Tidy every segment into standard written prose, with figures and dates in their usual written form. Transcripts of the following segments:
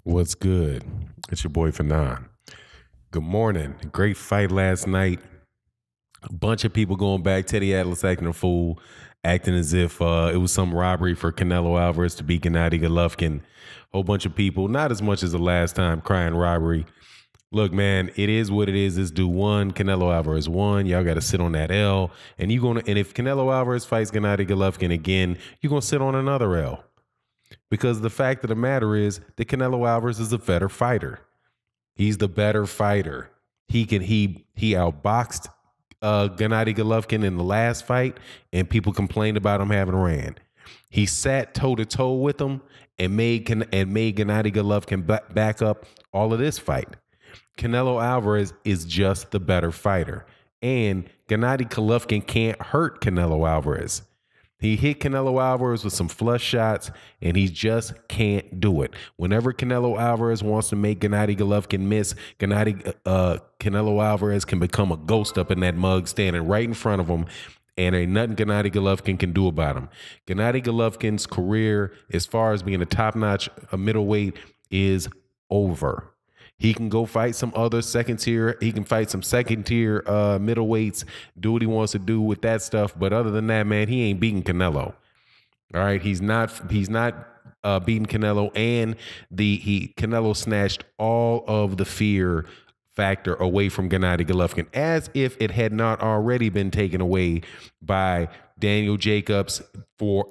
What's good? It's your boy Fanon. Good morning. Great fight last night. A bunch of people going back. Teddy Atlas acting a fool, acting as if it was some robbery for Canelo Alvarez to beat Gennady Golovkin. Whole bunch of people, not as much as the last time, crying robbery. Look, man, it is what it is. This dude won. Canelo Alvarez won. Y'all got to sit on that L. And if Canelo Alvarez fights Gennady Golovkin again, you're gonna sit on another L. Because the fact of the matter is that Canelo Alvarez is a better fighter. He's the better fighter. He outboxed Gennady Golovkin in the last fight, and people complained about him having ran. He sat toe to toe with him and made Gennady Golovkin back up all of this fight. Canelo Alvarez is just the better fighter, and Gennady Golovkin can't hurt Canelo Alvarez. He hit Canelo Alvarez with some flush shots, and he just can't do it. Whenever Canelo Alvarez wants to make Gennady Golovkin miss, Canelo Alvarez can become a ghost up in that mug standing right in front of him, and ain't nothing Gennady Golovkin can do about him. Gennady Golovkin's career, as far as being a top-notch middleweight, is over. He can go fight some other second tier. He can fight some second tier middleweights, do what he wants to do with that stuff. But other than that, man, he ain't beating Canelo. All right, he's not beating Canelo, and Canelo snatched all of the fear factor away from Gennady Golovkin, as if it had not already been taken away by Daniel Jacobs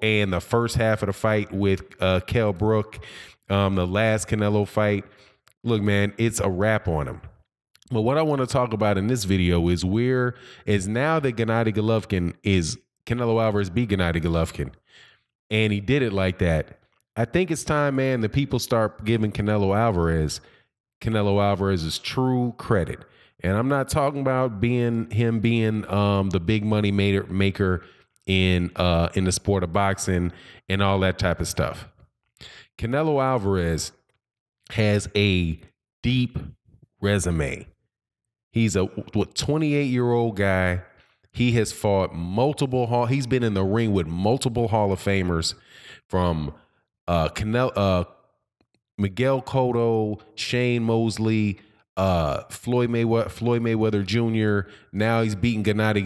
and the first half of the fight with Kell Brook, the last Canelo fight. Look, man, it's a wrap on him. But what I want to talk about in this video is now that Canelo Alvarez beat Gennady Golovkin, and he did it like that. I think it's time, man, that people start giving Canelo Alvarez's true credit. And I'm not talking about him being the big money maker in the sport of boxing and all that type of stuff. Canelo Alvarez has a deep resume. He's a 28-year-old guy. He has fought he's been in the ring with multiple Hall of Famers, from Miguel Cotto, Shane Mosley, Floyd Mayweather Jr. Now he's beating Gennady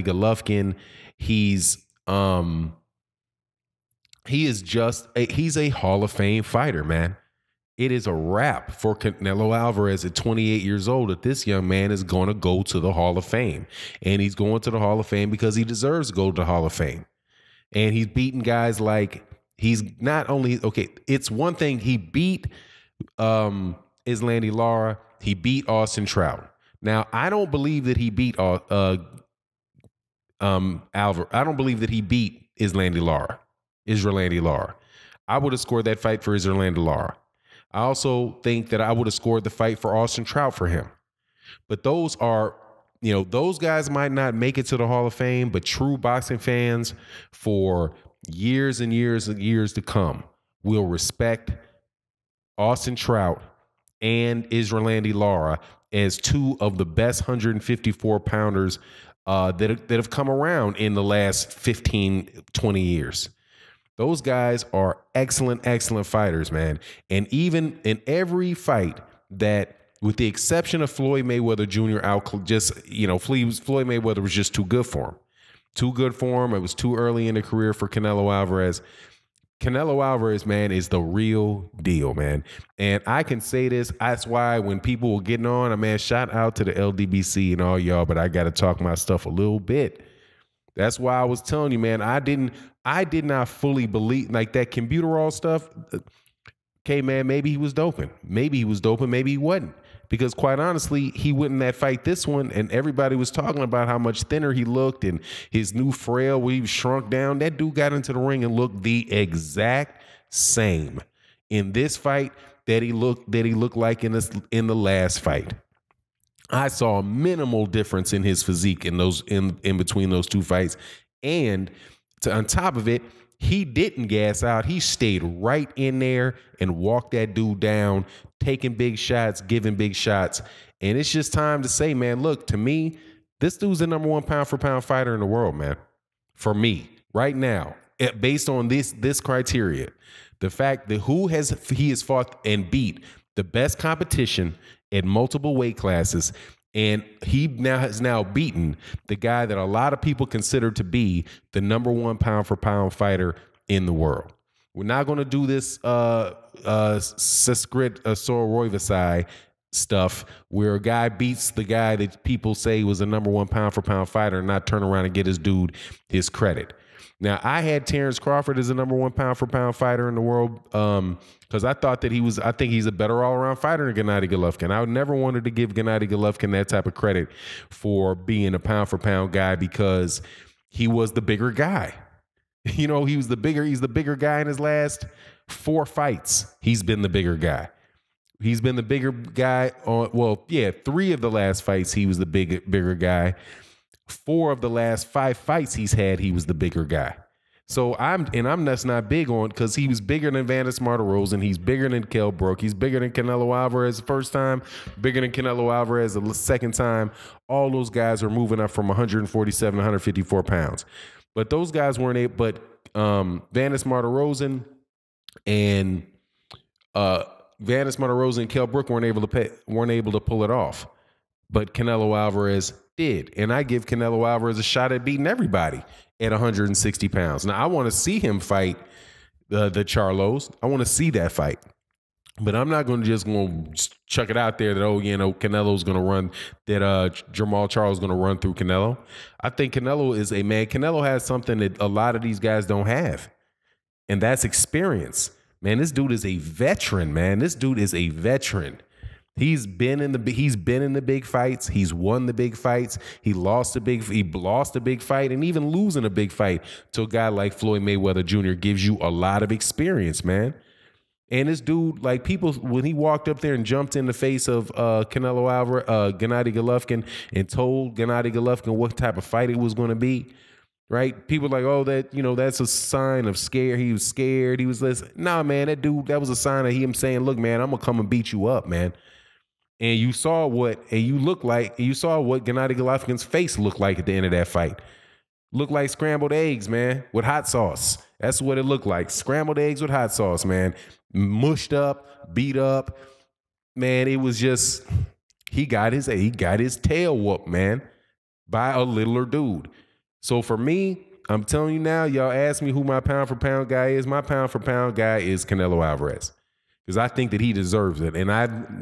Golovkin. He's a Hall of Fame fighter, man. It is a wrap for Canelo Alvarez at 28 years old that this young man is going to go to the Hall of Fame. And he's going to the Hall of Fame because he deserves to go to the Hall of Fame. And he's beaten guys like, it's one thing, he beat Islandy Lara, he beat Austin Trout. Now, I don't believe that he beat Alvarez. I don't believe that he beat Islandy Lara. I would have scored that fight for Islandy Lara. I also think that I would have scored the fight for Austin Trout for him. But those guys might not make it to the Hall of Fame, but true boxing fans for years and years and years to come will respect Austin Trout and Islandy Lara as two of the best 154-pounders that have come around in the last 15, 20 years. Those guys are excellent, excellent fighters, man. And even in every fight that, with the exception of Floyd Mayweather Jr., Floyd Mayweather was just too good for him. Too good for him. It was too early in the career for Canelo Alvarez. Canelo Alvarez, man, is the real deal, man. And I can say this. That's why when people were getting on, man, shout out to the LDBC and all y'all, but I got to talk my stuff a little bit. That's why I was telling you, man, I did not fully believe, like, that Computerall stuff. Okay, man, maybe he was doping. Maybe he was doping. Maybe he wasn't. Because quite honestly, he went in that fight this one, and everybody was talking about how much thinner he looked and his new frail, where he was shrunk down. That dude got into the ring and looked the exact same in this fight that he looked like in the last fight. I saw a minimal difference in his physique in between those two fights. And on top of it, he didn't gas out. He stayed right in there and walked that dude down, taking big shots, giving big shots. And it's just time to say, man, look, to me, this dude's the #1 pound-for-pound fighter in the world, man. For me, right now, based on this criteria. The fact that he has fought and beat the best competition at multiple weight classes, and he has now beaten the guy that a lot of people consider to be the number one pound for pound fighter in the world. We're not going to do this Seskrit Soroyvasai stuff where a guy beats the guy that people say was a number one pound for pound fighter and not turn around and get his dude his credit. Now, I had Terence Crawford as the number one pound for pound fighter in the world because I thought that I think he's a better all-around fighter than Gennady Golovkin. I never wanted to give Gennady Golovkin that type of credit for being a pound for pound guy because he was the bigger guy. You know, he's the bigger guy in his last 4 fights. He's been the bigger guy. He's been the bigger guy on, 3 of the last fights, he was the bigger guy. 4 of the last 5 fights he's had, he was the bigger guy. So I'm just not big on, because he was bigger than Vanis Martirosyan. He's bigger than Kell Brook. He's bigger than Canelo Alvarez the first time, bigger than Canelo Alvarez the second time. All those guys are moving up from 147 to 154 pounds. But those guys weren't able, but Vanis Martirosyan and Kell Brook weren't able to pull it off. But Canelo Alvarez did. And I give Canelo Alvarez a shot at beating everybody at 160 pounds. Now, I want to see him fight the Charlos. I want to see that fight. But I'm not going to just chuck it out there that, Canelo's going to run, that Jermall Charles is going to run through Canelo. I think Canelo is a man. Canelo has something that a lot of these guys don't have, and that's experience. Man, this dude is a veteran, man. This dude is a veteran. He's been in the big fights. He's won the big fights. He lost a big fight, and even losing a big fight to a guy like Floyd Mayweather Jr. gives you a lot of experience, man. And this dude, like, people, when he walked up there and jumped in the face of Canelo Alvarez, Gennady Golovkin, and told Gennady Golovkin what type of fight it was going to be, right? People like, oh, that's a sign of scare. He was scared. He was listening. Nah, man, that was a sign of him saying, look, man, I'm going to come and beat you up, man. And you saw what Gennady Golovkin's face looked like at the end of that fight. Looked like scrambled eggs, man, with hot sauce. That's what it looked like. Scrambled eggs with hot sauce, man. Mushed up, beat up. Man, it was just, he got his tail whooped, man, by a littler dude. So for me, I'm telling you now, y'all ask me who my pound for pound guy is. My pound for pound guy is Canelo Alvarez, because I think that he deserves it. And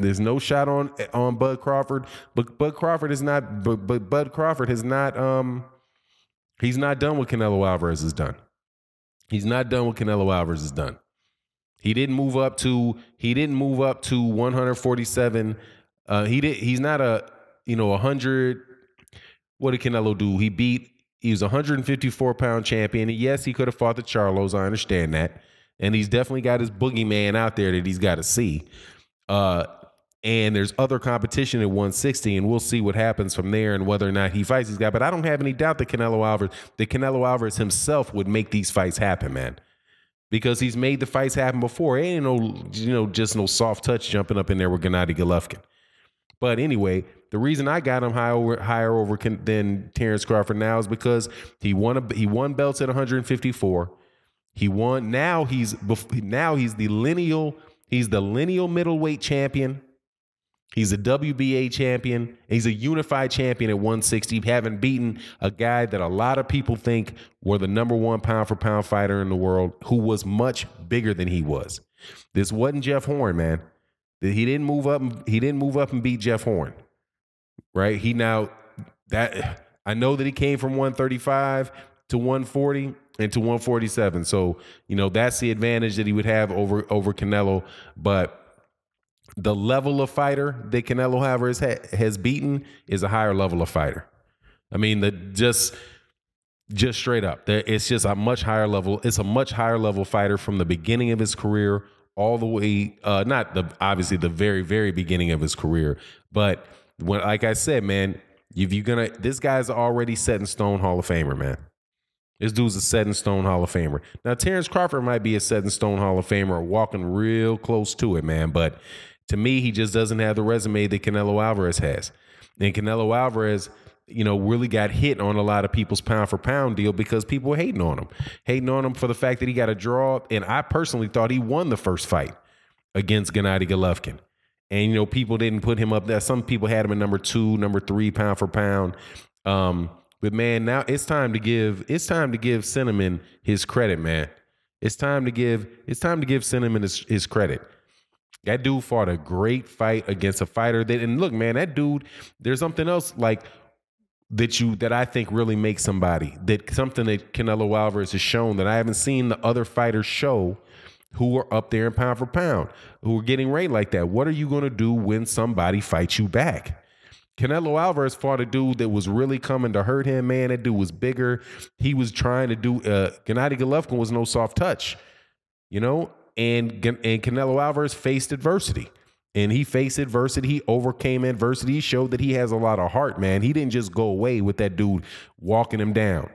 there's no shot on Bud Crawford, but Bud Crawford is not. But Bud Crawford has not. He's not done what Canelo Alvarez has done. He's not done what Canelo Alvarez has done. He didn't move up to 147. He's not a 100. What did Canelo do? He was a 154-pound champion. And yes, he could have fought the Charlos. I understand that. And he's definitely got his boogeyman out there that he's got to see. And there's other competition at 160, and we'll see what happens from there and whether or not he fights these guys. But I don't have any doubt that Canelo Alvarez himself would make these fights happen, man, because he's made the fights happen before. It ain't just no soft touch jumping up in there with Gennady Golovkin. But anyway, the reason I got him higher over than Terence Crawford now is because he won belts at 154. He won. Now he's the lineal middleweight champion. He's a WBA champion. He's a unified champion at 160, having beaten a guy that a lot of people think were the number one pound for pound fighter in the world, who was much bigger than he was. This wasn't Jeff Horn, man. He didn't move up and beat Jeff Horn. Right? I know that he came from 135 to 140 and to 147. So, that's the advantage that he would have over Canelo. But the level of fighter that Canelo Alvarez has beaten is a higher level of fighter. I mean, just straight up, it's just a much higher level. It's a much higher level fighter from the beginning of his career all the way, obviously the very, very beginning of his career. But like I said, man, this guy's already set in stone Hall of Famer, man. This dude's a set in stone Hall of Famer. Now, Terence Crawford might be a set in stone Hall of Famer, walking real close to it, man. But to me, he just doesn't have the resume that Canelo Alvarez has. And Canelo Alvarez, really got hit on a lot of people's pound for pound deal because people were hating on him for the fact that he got a draw. And I personally thought he won the first fight against Gennady Golovkin. And, people didn't put him up there. Some people had him at number 2, number 3 pound for pound. But man, now it's time to give Cinnamon his credit, man. It's time to give Cinnamon his credit. That dude fought a great fight against a fighter and look, man, that dude, there's something else like that I think really makes something that Canelo Alvarez has shown that I haven't seen the other fighters show who are up there in pound for pound, who are getting ranked like that. What are you going to do when somebody fights you back? Canelo Alvarez fought a dude that was really coming to hurt him, man. That dude was bigger. He was trying to do, Gennady Golovkin was no soft touch, and Canelo Alvarez faced adversity. And he faced adversity. He overcame adversity. He showed that he has a lot of heart, man. He didn't just go away with that dude walking him down,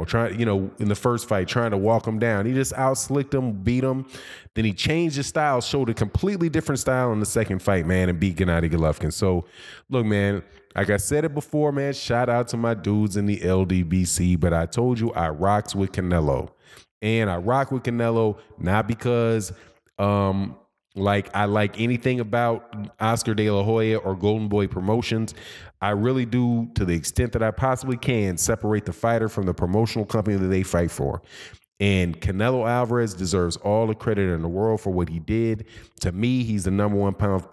trying, in the first fight, trying to walk him down. He just out-slicked him, beat him. Then he changed his style, showed a completely different style in the second fight, man, and beat Gennady Golovkin. So, look, man, like I said it before, man, shout out to my dudes in the LDBC, but I told you I rocks with Canelo. And I rock with Canelo not because like I like anything about Oscar De La Hoya or Golden Boy Promotions. I really do, to the extent that I possibly can, separate the fighter from the promotional company that they fight for. And Canelo Alvarez deserves all the credit in the world for what he did. To me, he's the number 1 pound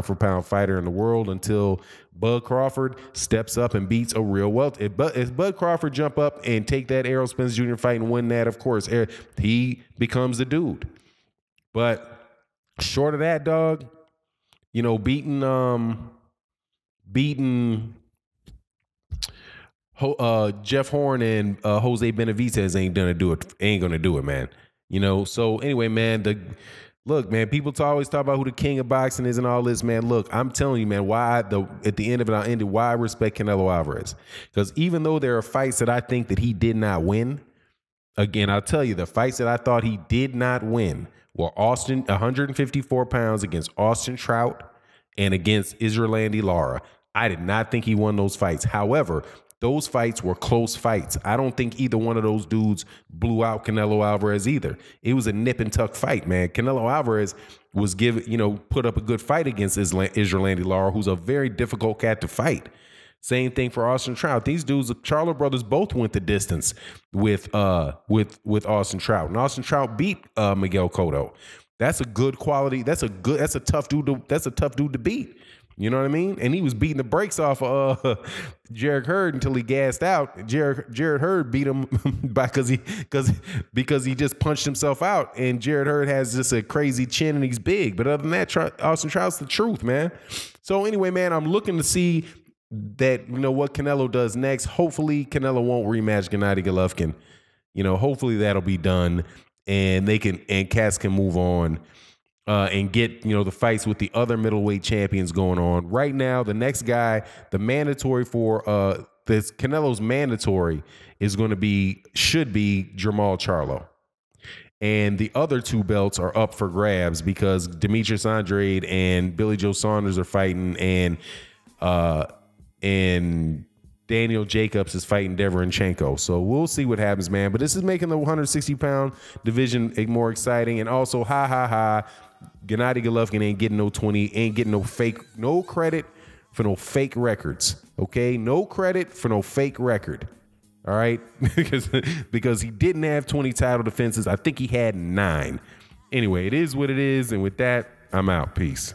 for pound fighter in the world until Bud Crawford steps up and beats a real welter. If Bud Crawford jump up and take that Errol Spence Jr. fight and win that, of course, he becomes the dude. But short of that, dog, beating Jeff Horn and Jose Benavidez ain't gonna do it, man. So anyway, man, look, man, people always talk about who the king of boxing is and all this, man. Look, I'm telling you, man, at the end of it, I'll end it, why I respect Canelo Alvarez. Because even though there are fights that I think that he did not win, again, I'll tell you, the fights that I thought he did not win were 154 pounds against Austin Trout and against Israel Lara. I did not think he won those fights. However, those fights were close fights. I don't think either one of those dudes blew out Canelo Alvarez either. It was a nip and tuck fight, man. Canelo Alvarez was put up a good fight against Israel Lara, who's a very difficult cat to fight. Same thing for Austin Trout. These dudes, the Charlo brothers, both went the distance with Austin Trout, and Austin Trout beat Miguel Cotto. That's a good quality. That's a tough dude to beat. You know what I mean? And he was beating the brakes off of Jarrett Hurd until he gassed out. Jarrett Hurd beat him because he just punched himself out. And Jarrett Hurd has just a crazy chin and he's big. But other than that, Austin Trout's the truth, man. So anyway, man, I'm looking to see that, what Canelo does next. Hopefully Canelo won't rematch Gennady Golovkin. Hopefully that'll be done and cats can move on. And get, the fights with the other middleweight champions going on. Right now, the next guy, the mandatory for this Canelo's mandatory should be Jermall Charlo. And the other 2 belts are up for grabs because Demetrius Andrade and Billy Joe Saunders are fighting, and Daniel Jacobs is fighting Deverenchenko. So we'll see what happens, man. But this is making the 160-pound division more exciting. And also, Gennady Golovkin ain't getting no credit for no fake records. Okay? No credit for no fake record. All right? because he didn't have 20 title defenses. I think he had 9. Anyway, it is what it is. And with that, I'm out. Peace.